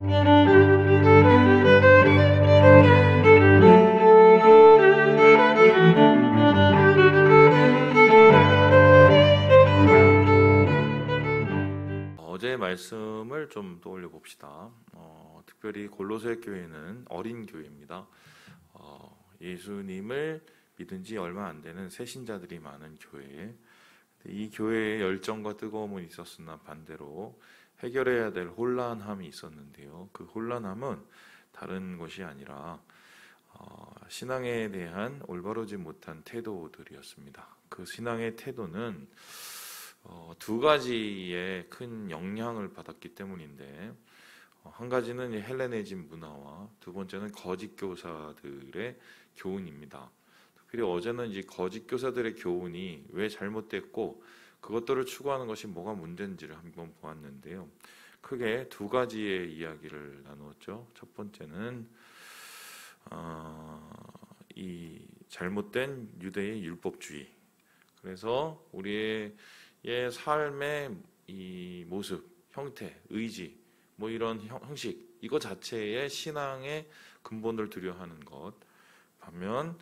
어제의 말씀을 좀 떠올려 봅시다. 특별히 골로새 교회는 어린 교회입니다. 예수님을 믿은 지 얼마 안 되는 새신자들이 많은 교회. 이 교회에 열정과 뜨거움은 있었으나 반대로 해결해야 될 혼란함이 있었는데요. 그 혼란함은 다른 것이 아니라 신앙에 대한 올바르지 못한 태도들이었습니다. 그 신앙의 태도는 두 가지의 큰 영향을 받았기 때문인데, 한 가지는 헬레니즘 문화와 두 번째는 거짓 교사들의 교훈입니다. 특별히 어제는 이제 거짓 교사들의 교훈이 왜 잘못됐고 그것들을 추구하는 것이 뭐가 문제인지를 한번 보았는데요. 크게 두 가지의 이야기를 나누었죠. 첫 번째는 이 잘못된 유대의 율법주의. 그래서 우리의 삶의 이 모습, 형태, 의지, 뭐 이런 형식, 이거 자체의 신앙의 근본을 두려워하는 것. 반면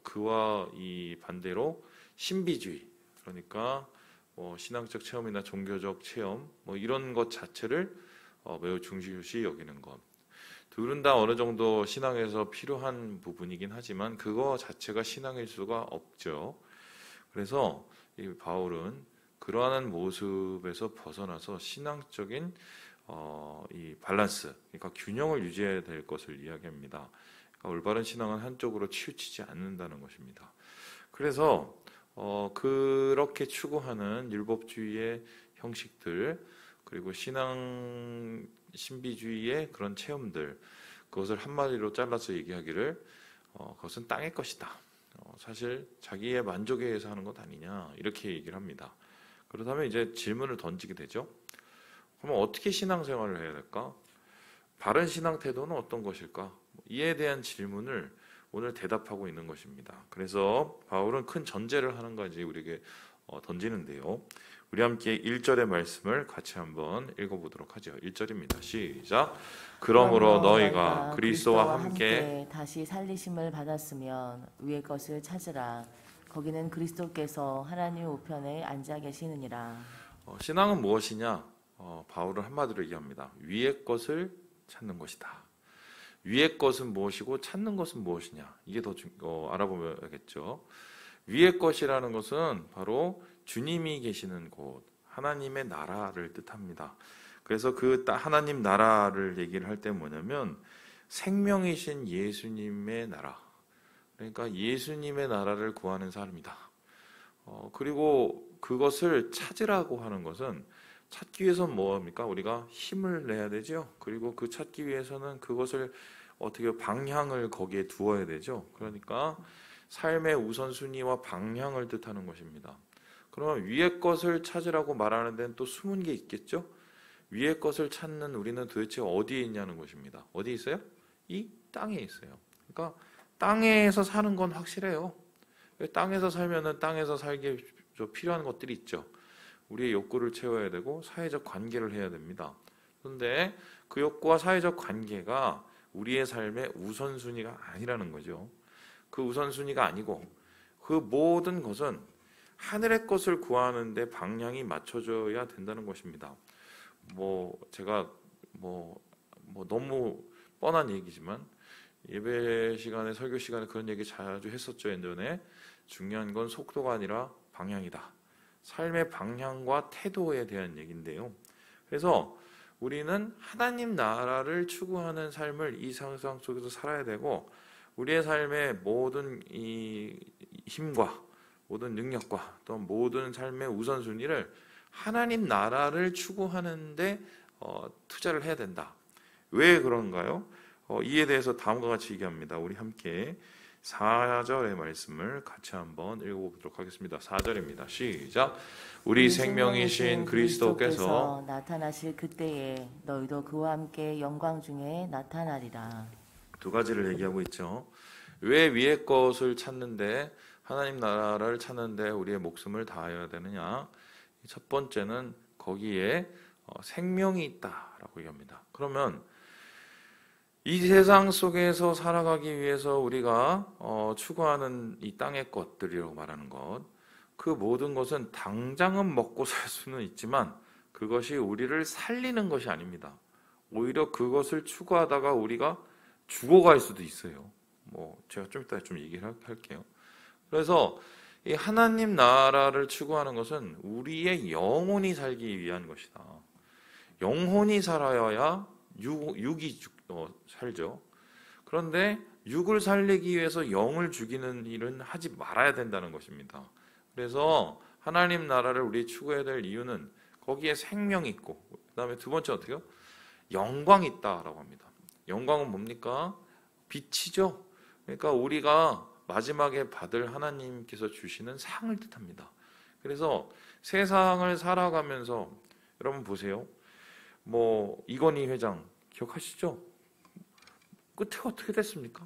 그와 이 반대로 신비주의, 그러니까 신앙적 체험이나 종교적 체험, 뭐 이런 것 자체를 매우 중시시 여기는 것. 둘은 다 어느 정도 신앙에서 필요한 부분이긴 하지만 그거 자체가 신앙일 수가 없죠. 그래서 이 바울은 그러한 모습에서 벗어나서 신앙적인 이 밸런스, 그러니까 균형을 유지해야 될 것을 이야기합니다. 그러니까 올바른 신앙은 한쪽으로 치우치지 않는다는 것입니다. 그래서 그렇게 추구하는 율법주의의 형식들, 그리고 신비주의의 그런 체험들, 그것을 한마디로 잘라서 얘기하기를 그것은 땅의 것이다. 사실 자기의 만족에 의해서 하는 것 아니냐, 이렇게 얘기를 합니다. 그렇다면 이제 질문을 던지게 되죠. 그러면 어떻게 신앙생활을 해야 될까? 바른 신앙 태도는 어떤 것일까? 이에 대한 질문을 오늘 대답하고 있는 것입니다. 그래서 바울은 큰 전제를 하는 가지 우리에게 던지는데요. 우리 함께 1절의 말씀을 같이 한번 읽어보도록 하죠. 1절입니다. 시작. 그러므로 너희가 그리스도와 함께 다시 살리심을 받았으면 위의 것을 찾으라. 거기는 그리스도께서 하나님 우편에 앉아 계시느니라. 신앙은 무엇이냐? 바울은 한마디로 얘기합니다. 위의 것을 찾는 것이다. 위의 것은 무엇이고 찾는 것은 무엇이냐? 이게 더 알아보야겠죠. 위의 것이라는 것은 바로 주님이 계시는 곳, 하나님의 나라를 뜻합니다. 그래서 그 하나님 나라를 얘기를 할 때 뭐냐면 생명이신 예수님의 나라, 그러니까 예수님의 나라를 구하는 삶이다. 그리고 그것을 찾으라고 하는 것은, 찾기 위해서는 뭐합니까? 우리가 힘을 내야 되죠. 그리고 그 찾기 위해서는 그것을 어떻게 방향을 거기에 두어야 되죠. 그러니까 삶의 우선순위와 방향을 뜻하는 것입니다. 그러면 위의 것을 찾으라고 말하는 데는 또 숨은 게 있겠죠. 위의 것을 찾는 우리는 도대체 어디에 있냐는 것입니다. 어디 있어요? 이 땅에 있어요. 그러니까 땅에서 사는 건 확실해요. 땅에서 살면은 땅에서 살기에 필요한 것들이 있죠. 우리의 욕구를 채워야 되고 사회적 관계를 해야 됩니다. 그런데 그 욕구와 사회적 관계가 우리의 삶의 우선순위가 아니라는 거죠. 그 우선순위가 아니고 그 모든 것은 하늘의 것을 구하는 데 방향이 맞춰져야 된다는 것입니다. 제가 너무 뻔한 얘기지만 예배 시간에, 설교 시간에 그런 얘기 자주 했었죠. 예전에 중요한 건 속도가 아니라 방향이다. 삶의 방향과 태도에 대한 얘기인데요. 그래서 우리는 하나님 나라를 추구하는 삶을 이 세상 속에서 살아야 되고, 우리의 삶의 모든 이 힘과 모든 능력과 또 모든 삶의 우선순위를 하나님 나라를 추구하는데 투자를 해야 된다. 왜 그런가요? 이에 대해서 다음과 같이 얘기합니다. 우리 함께 4절의 말씀을 같이 한번 읽어보도록 하겠습니다. 4절입니다. 시작. 우리 생명이신 그리스도께서 나타나실 그때에 너희도 그와 함께 영광 중에 나타나리라. 두 가지를 얘기하고 있죠. 왜 위의 것을 찾는데, 하나님 나라를 찾는데 우리의 목숨을 다해야 되느냐? 첫 번째는 거기에 생명이 있다라고 얘기합니다. 그러면 이 세상 속에서 살아가기 위해서 우리가 추구하는 이 땅의 것들이라고 말하는 것, 그 모든 것은 당장은 먹고 살 수는 있지만 그것이 우리를 살리는 것이 아닙니다. 오히려 그것을 추구하다가 우리가 죽어갈 수도 있어요. 제가 좀 이따 좀 얘기를 할게요. 그래서 이 하나님 나라를 추구하는 것은 우리의 영혼이 살기 위한 것이다. 영혼이 살아야 육이 살죠. 그런데 육을 살리기 위해서 영을 죽이는 일은 하지 말아야 된다는 것입니다. 그래서 하나님 나라를 우리 추구해야 될 이유는 거기에 생명이 있고, 그 다음에 두 번째 어떻게요? 영광이 있다라고 합니다. 영광은 뭡니까? 빛이죠. 그러니까 우리가 마지막에 받을 하나님께서 주시는 상을 뜻합니다. 그래서 세상을 살아가면서 여러분 보세요. 이건희 회장 기억하시죠? 끝이 어떻게 됐습니까?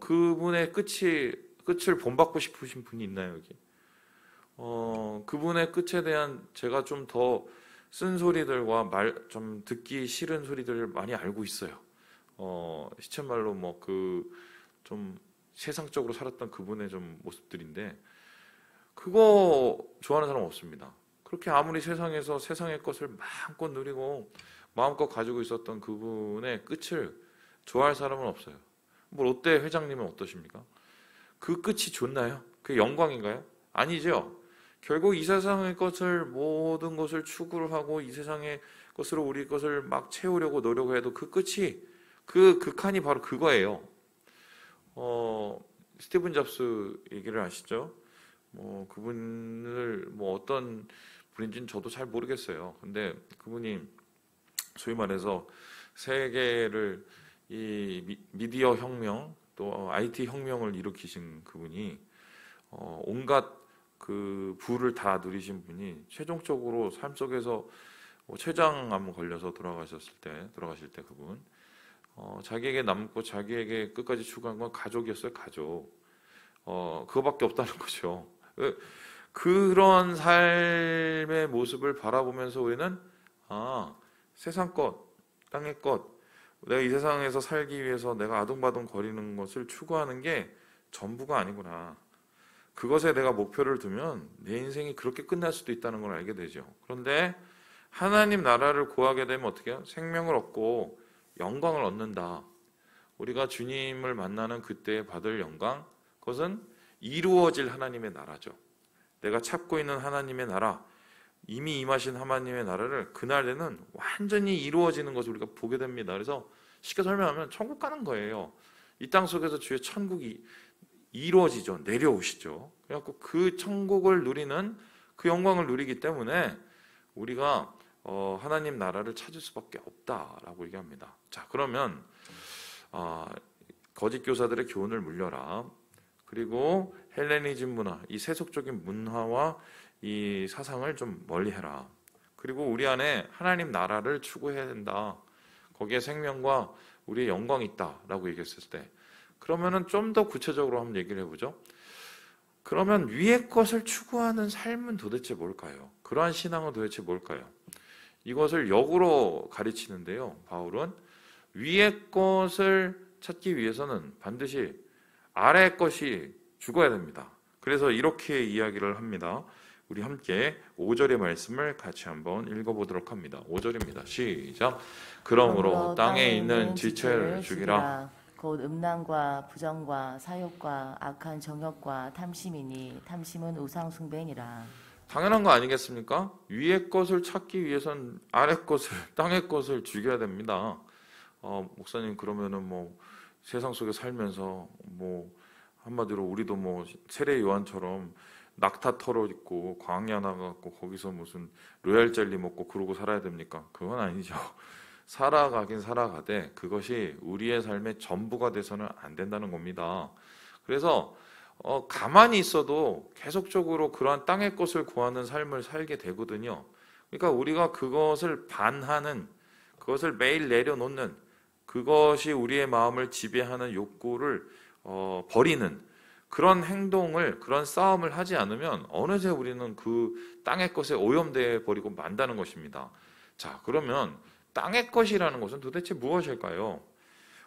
그분의 끝을 본받고 싶으신 분이 있나요, 여기? 그분의 끝에 대한 제가 좀 더 쓴소리들과 좀 듣기 싫은 소리들을 많이 알고 있어요. 시쳇말로 좀 세상적으로 살았던 그분의 좀 모습들인데, 그거 좋아하는 사람 없습니다. 그렇게 아무리 세상에서 세상의 것을 마음껏 누리고 마음껏 가지고 있었던 그분의 끝을 좋아할 사람은 없어요. 롯데 회장님은 어떠십니까? 그 끝이 좋나요? 그게 영광인가요? 아니죠. 결국 이 세상의 것을, 모든 것을 추구를 하고 이 세상의 것으로 우리 것을 막 채우려고 노력해도 그 끝이, 그 극한이 바로 그거예요. 스티븐 잡스 얘기를 아시죠? 그분을 어떤 분인지는 저도 잘 모르겠어요. 근데 그분이 소위 말해서 세계를 이 미디어 혁명 또 IT 혁명을 일으키신 그분이 온갖 그 부를 다 누리신 분이 최종적으로 삶 속에서 췌장암 걸려서 돌아가실 때 그분 자기에게 남고 자기에게 끝까지 추구한 건 가족이었어요. 가족. 그거밖에 없다는 거죠. 그런 삶의 모습을 바라보면서 우리는 세상 것, 땅의 것, 내가 이 세상에서 살기 위해서 내가 아둥바둥 거리는 것을 추구하는 게 전부가 아니구나. 그것에 내가 목표를 두면 내 인생이 그렇게 끝날 수도 있다는 걸 알게 되죠. 그런데 하나님 나라를 구하게 되면 어떻게 해요? 생명을 얻고 영광을 얻는다. 우리가 주님을 만나는 그때 받을 영광, 그것은 이루어질 하나님의 나라죠. 내가 찾고 있는 하나님의 나라, 이미 임하신 하나님의 나라를 그날에는 완전히 이루어지는 것을 우리가 보게 됩니다. 그래서 쉽게 설명하면 천국 가는 거예요. 이 땅 속에서 주의 천국이 이루어지죠. 내려오시죠. 그래갖고 그 천국을 누리는, 그 영광을 누리기 때문에 우리가 하나님 나라를 찾을 수밖에 없다라고 얘기합니다. 자, 그러면 거짓 교사들의 교훈을 물려라. 그리고 헬레니즘 문화, 이 세속적인 문화와 이 사상을 좀 멀리해라. 그리고 우리 안에 하나님 나라를 추구해야 된다. 거기에 생명과 우리의 영광이 있다라고 얘기했을 때, 그러면은 좀 더 구체적으로 한번 얘기를 해보죠. 그러면 위의 것을 추구하는 삶은 도대체 뭘까요? 그러한 신앙은 도대체 뭘까요? 이것을 역으로 가르치는데요. 바울은 위의 것을 찾기 위해서는 반드시 아래의 것이 죽어야 됩니다. 그래서 이렇게 이야기를 합니다. 우리 함께 5절의 말씀을 같이 한번 읽어보도록 합니다. 5절입니다. 시작. 그러므로 땅에 있는 지체를 죽이라. 곧 음란과 부정과 사욕과 악한 정욕과 탐심이니 탐심은 우상 숭배니라. 당연한 거 아니겠습니까? 위의 것을 찾기 위해선 아래 것을, 땅의 것을 죽여야 됩니다. 목사님, 그러면은 세상 속에 살면서 한마디로 우리도 세례 요한처럼 낙타 털어 입고 광야 나가고 거기서 무슨 로얄 젤리 먹고 그러고 살아야 됩니까? 그건 아니죠. 살아가긴 살아가되 그것이 우리의 삶의 전부가 돼서는 안 된다는 겁니다. 그래서 가만히 있어도 계속적으로 그러한 땅의 것을 구하는 삶을 살게 되거든요. 그러니까 우리가 그것을 반하는, 그것을 매일 내려놓는, 그것이 우리의 마음을 지배하는 욕구를 버리는, 그런 행동을, 그런 싸움을 하지 않으면 어느새 우리는 그 땅의 것에 오염되어 버리고 만다는 것입니다. 자, 그러면 땅의 것이라는 것은 도대체 무엇일까요?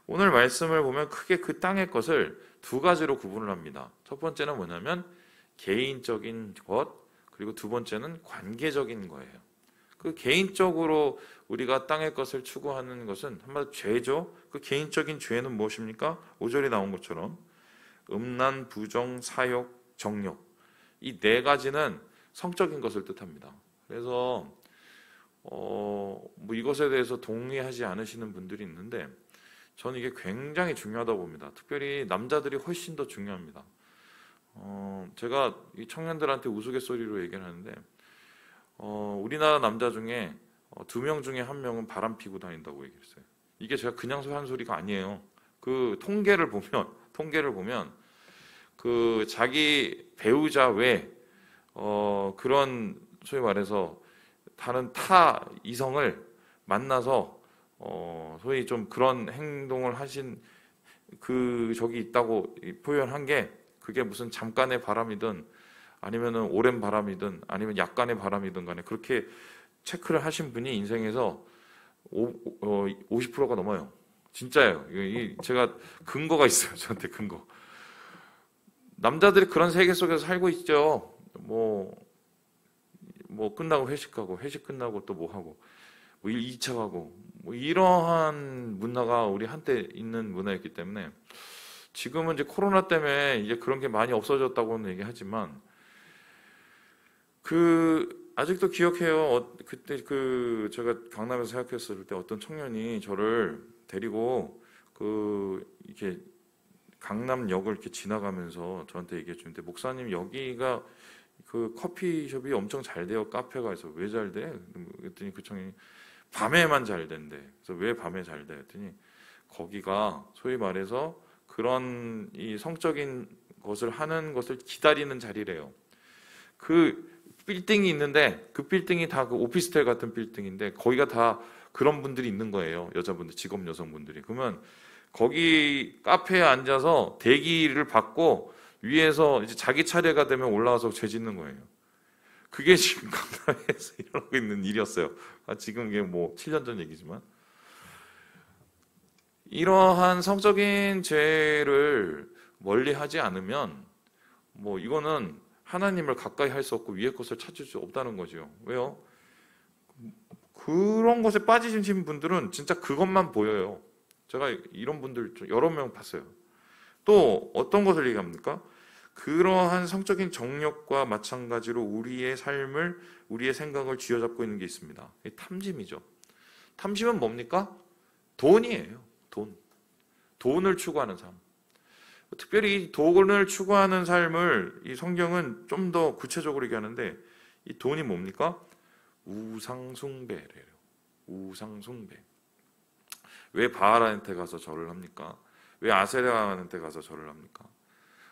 오늘 말씀을 보면 크게 그 땅의 것을 두 가지로 구분을 합니다. 첫 번째는 뭐냐면 개인적인 것, 그리고 두 번째는 관계적인 거예요. 그 개인적으로 우리가 땅의 것을 추구하는 것은 한마디로 죄죠. 그 개인적인 죄는 무엇입니까? 5절에 나온 것처럼 음란, 부정, 사욕, 정욕, 이 네 가지는 성적인 것을 뜻합니다. 그래서 뭐 이것에 대해서 동의하지 않으시는 분들이 있는데 저는 이게 굉장히 중요하다고 봅니다. 특별히 남자들이 훨씬 더 중요합니다. 제가 이 청년들한테 우스갯소리로 얘기를 하는데 우리나라 남자 중에 2명 중에 1명은 바람 피고 다닌다고 얘기했어요. 이게 제가 그냥 한 소리가 아니에요. 그 통계를 보면 그 자기 배우자 외 그런 소위 말해서 다른 타 이성을 만나서 소위 좀 그런 행동을 하신 그 적이 있다고 표현한 게 그게 무슨 잠깐의 바람이든 아니면은 오랜 바람이든 아니면 약간의 바람이든 간에 그렇게 체크를 하신 분이 인생에서 50%가 넘어요. 진짜예요. 제가 근거가 있어요. 저한테 근거. 남자들이 그런 세계 속에서 살고 있죠. 뭐 끝나고 회식하고 회식 끝나고 또 뭐 하고 뭐 2차 가고 뭐 이러한 문화가 우리 한때 있는 문화였기 때문에 지금은 이제 코로나 때문에 이제 그런 게 많이 없어졌다고는 얘기하지만 아직도 기억해요. 그때 제가 강남에서 생각했을 때 어떤 청년이 저를 데리고 이렇게 강남역을 이렇게 지나가면서 저한테 얘기해 주는데 목사님 여기가 그 커피숍이 엄청 잘 돼요. 카페가. 해서 왜 잘 돼? 그랬더니 그 청년이 밤에만 잘 된대. 그래서 왜 밤에 잘 돼? 했더니 거기가 소위 말해서 그런 이 성적인 것을 하는 것을 기다리는 자리래요. 그 빌딩이 있는데 그 빌딩이 다 그 오피스텔 같은 빌딩인데 거기가 다 그런 분들이 있는 거예요. 여자분들, 직업 여성분들이. 그러면 거기 카페에 앉아서 대기를 받고 위에서 이제 자기 차례가 되면 올라와서 죄 짓는 거예요. 그게 지금 강남에서 일어나고 있는 일이었어요. 지금 이게 뭐 7년 전 얘기지만 이러한 성적인 죄를 멀리하지 않으면 뭐 이거는 하나님을 가까이 할 수 없고 위의 것을 찾을 수 없다는 거죠. 왜요? 그런 것에 빠지신 분들은 진짜 그것만 보여요. 제가 이런 분들 여러 명 봤어요. 또 어떤 것을 얘기합니까? 그러한 성적인 정욕과 마찬가지로 우리의 삶을, 우리의 생각을 쥐어잡고 있는 게 있습니다. 탐심이죠. 탐심은 뭡니까? 돈이에요. 돈을 추구하는 삶. 특별히 돈을 추구하는 삶을 이 성경은 좀 더 구체적으로 얘기하는데 이 돈이 뭡니까? 우상숭배래요. 우상숭배. 왜 바알한테 가서 절을 합니까? 왜 아세라한테 가서 절을 합니까?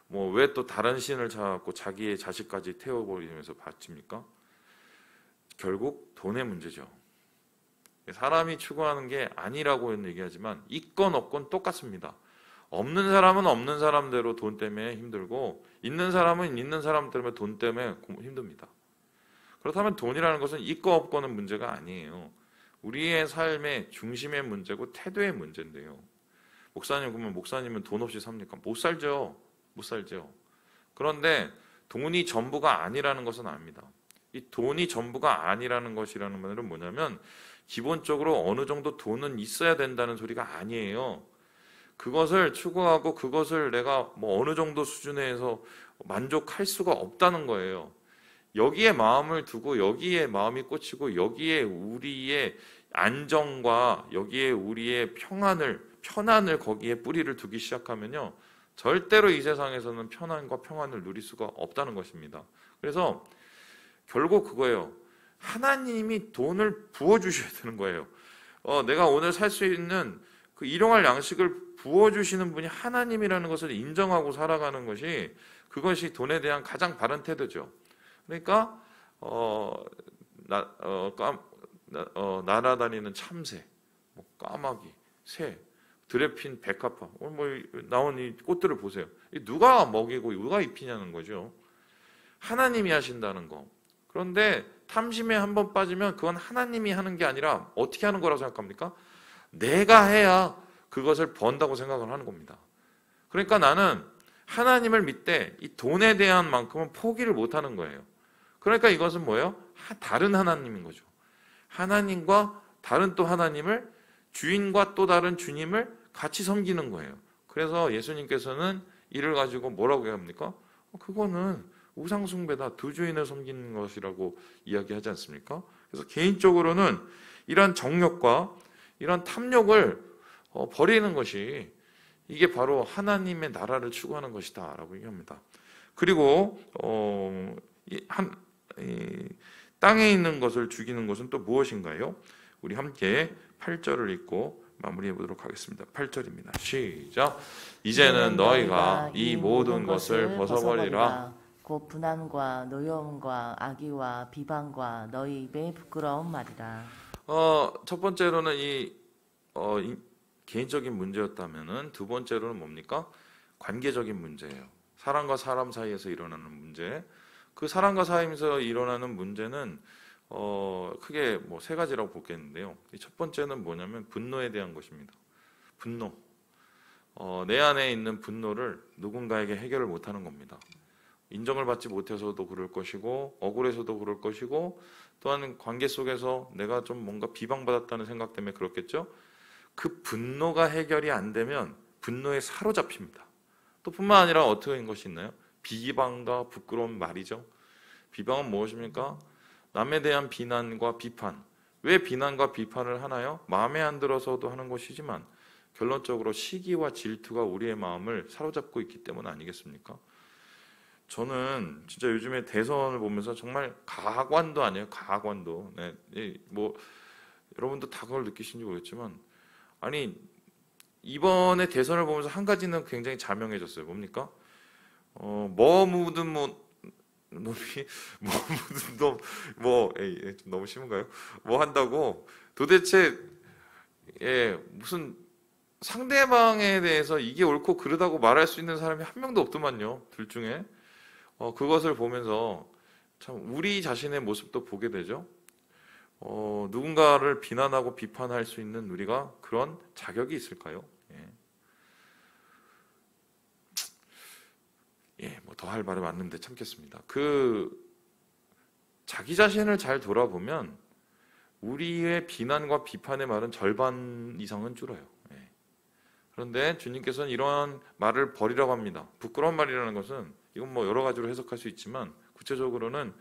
뭐 왜 또 다른 신을 찾아갖고 자기의 자식까지 태워버리면서 바칩니까? 결국 돈의 문제죠. 사람이 추구하는 게 아니라고 얘기하지만 있건 없건 똑같습니다. 없는 사람은 없는 사람대로 돈 때문에 힘들고 있는 사람은 있는 사람 때문에 돈 때문에 힘듭니다. 그렇다면 돈이라는 것은 있고 없고는 문제가 아니에요. 우리의 삶의 중심의 문제고 태도의 문제인데요. 목사님, 그러면 목사님은 돈 없이 삽니까? 못 살죠. 그런데 돈이 전부가 아니라는 것은 압니다. 이 돈이 전부가 아니라는 것이라는 말은 뭐냐면 기본적으로 어느 정도 돈은 있어야 된다는 소리가 아니에요. 그것을 추구하고 그것을 내가 뭐 어느 정도 수준에서 만족할 수가 없다는 거예요. 여기에 마음을 두고 여기에 마음이 꽂히고 여기에 우리의 안정과 여기에 우리의 편안을 거기에 뿌리를 두기 시작하면요. 절대로 이 세상에서는 편안과 평안을 누릴 수가 없다는 것입니다. 그래서 결국 그거예요. 하나님이 돈을 부어주셔야 되는 거예요. 내가 오늘 살 수 있는 그 일용할 양식을 부어주시는 분이 하나님이라는 것을 인정하고 살아가는 것이 그것이 돈에 대한 가장 바른 태도죠. 그러니까 날아다니는 참새, 뭐 까마귀, 새 들에 핀 백합화, 나온 이 꽃들을 보세요. 누가 먹이고 누가 입히냐는 거죠. 하나님이 하신다는 거. 그런데 탐심에 한번 빠지면 그건 하나님이 하는 게 아니라 어떻게 하는 거라고 생각합니까? 내가 해야 그것을 번다고 생각을 하는 겁니다. 그러니까 나는 하나님을 믿되 이 돈에 대한 만큼은 포기를 못하는 거예요. 그러니까 이것은 뭐예요? 다른 하나님인 거죠. 하나님과 다른 또 하나님을, 주인과 또 다른 주님을 같이 섬기는 거예요. 그래서 예수님께서는 이를 가지고 뭐라고 합니까? 그거는 우상숭배다. 두 주인을 섬기는 것이라고 이야기하지 않습니까? 그래서 개인적으로는 이런 정욕과 이런 탐욕을 버리는 것이 이게 바로 하나님의 나라를 추구하는 것이다 라고 얘기합니다. 그리고 땅에 있는 것을 죽이는 것은 또 무엇인가요? 우리 함께 8절을 읽고 마무리해 보도록 하겠습니다. 8절입니다. 시작. 이제는 너희가 이 모든 것을 벗어버리라. 곧 분함과 노여움과 악의와 비방과 너희 입의 부끄러운 말이라. 첫 번째로는 이 개인적인 문제였다면은 두 번째로는 뭡니까? 관계적인 문제예요. 사람과 사람 사이에서 일어나는 문제. 그 사람과 사이에서 일어나는 문제는 크게 뭐 세 가지라고 보겠는데요. 첫 번째는 뭐냐면 분노에 대한 것입니다. 분노. 내 안에 있는 분노를 누군가에게 해결을 못하는 겁니다. 인정을 받지 못해서도 그럴 것이고 억울해서도 그럴 것이고 또한 관계 속에서 내가 좀 뭔가 비방받았다는 생각 때문에 그렇겠죠. 그 분노가 해결이 안 되면 분노에 사로잡힙니다. 또 뿐만 아니라 어떻게 된 것이 있나요? 비방과 부끄러운 말이죠. 비방은 무엇입니까? 남에 대한 비난과 비판. 왜 비난과 비판을 하나요? 마음에 안 들어서도 하는 것이지만 결론적으로 시기와 질투가 우리의 마음을 사로잡고 있기 때문 아니겠습니까? 저는 진짜 요즘에 대선을 보면서 정말 가관도 아니에요. 가관도. 네, 뭐 여러분도 다 그걸 느끼신지 모르겠지만 아니 이번에 대선을 보면서 한 가지는 굉장히 자명해졌어요. 뭡니까? 뭐 묻은 놈이 좀 너무 심한가요? 뭐 한다고 도대체 무슨 상대방에 대해서 이게 옳고 그르다고 말할 수 있는 사람이 한 명도 없더만요. 둘 중에. 그것을 보면서 참 우리 자신의 모습도 보게 되죠. 누군가를 비난하고 비판할 수 있는 우리가 그런 자격이 있을까요? 뭐 더 할 말이 많는데 참겠습니다. 자기 자신을 잘 돌아보면 우리의 비난과 비판의 말은 절반 이상은 줄어요. 그런데 주님께서는 이러한 말을 버리라고 합니다. 부끄러운 말이라는 것은 이건 뭐 여러 가지로 해석할 수 있지만 구체적으로는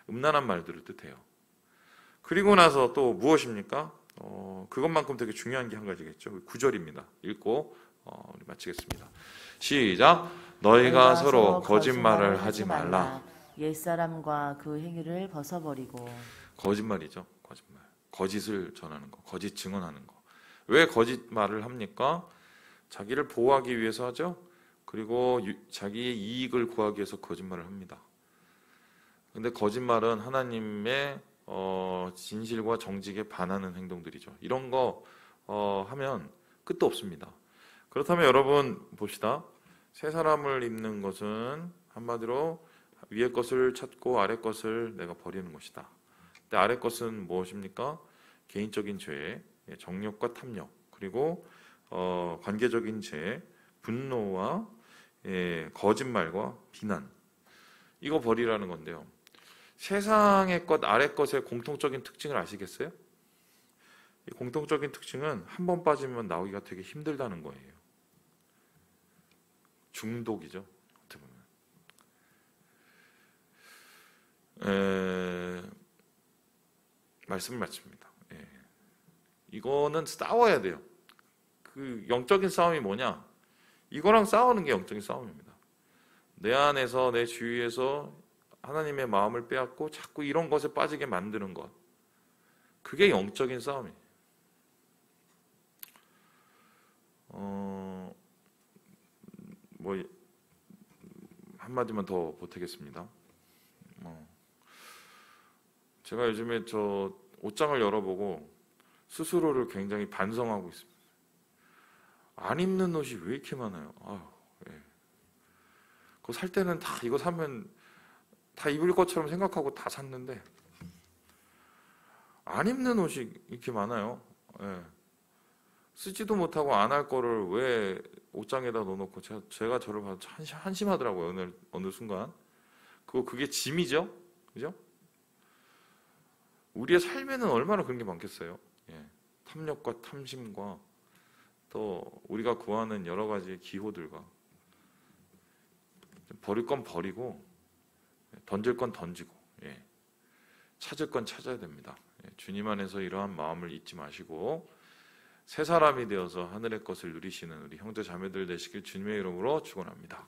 음란한 말들을 뜻해요. 그리고 나서 또 무엇입니까? 그것만큼 되게 중요한 게 한 가지겠죠. 9절입니다. 읽고 우리 마치겠습니다. 시작. 너희가 서로 거짓말을 하지 말라. 옛사람과 그 행위를 벗어버리고. 거짓말이죠. 거짓말. 거짓을 전하는 거. 거짓 증언하는 거. 왜 거짓말을 합니까? 자기를 보호하기 위해서 하죠. 그리고 자기의 이익을 구하기 위해서 거짓말을 합니다. 근데 거짓말은 하나님의 진실과 정직에 반하는 행동들이죠. 이런 거 하면 끝도 없습니다. 그렇다면 여러분 봅시다. 새 사람을 입는 것은 한마디로 위의 것을 찾고 아래 것을 내가 버리는 것이다. 근데 아래 것은 무엇입니까? 개인적인 죄, 정욕과 탐욕, 그리고 관계적인 죄, 분노와 거짓말과 비난, 이거 버리라는 건데요. 세상의 것, 아래 것의 공통적인 특징을 아시겠어요? 이 공통적인 특징은 한 번 빠지면 나오기가 되게 힘들다는 거예요. 중독이죠. 어떻게 보면. 말씀을 마칩니다. 이거는 싸워야 돼요. 그 영적인 싸움이 뭐냐? 이거랑 싸우는 게 영적인 싸움입니다. 내 안에서, 내 주위에서 하나님의 마음을 빼앗고 자꾸 이런 것에 빠지게 만드는 것. 그게 영적인 싸움이에요. 한마디만 더 보태겠습니다. 제가 요즘에 저 옷장을 열어보고 스스로를 굉장히 반성하고 있습니다. 안 입는 옷이 왜 이렇게 많아요? 아유, 예. 그거 살 때는 다 이거 사면 다 입을 것처럼 생각하고 다 샀는데 안 입는 옷이 이렇게 많아요. 예. 쓰지도 못하고 안 할 거를 왜 옷장에다 넣어놓고 제가 저를 봐도 한심하더라고요. 어느 순간. 그게 짐이죠? 그죠? 우리의 삶에는 얼마나 그런 게 많겠어요? 예. 탐욕과 탐심과 또 우리가 구하는 여러 가지 기호들과 버릴 건 버리고 던질 건 던지고 예. 찾을 건 찾아야 됩니다. 예. 주님 안에서 이러한 마음을 잊지 마시고 새 사람이 되어서 하늘의 것을 누리시는 우리 형제 자매들 되시길 주님의 이름으로 축원합니다.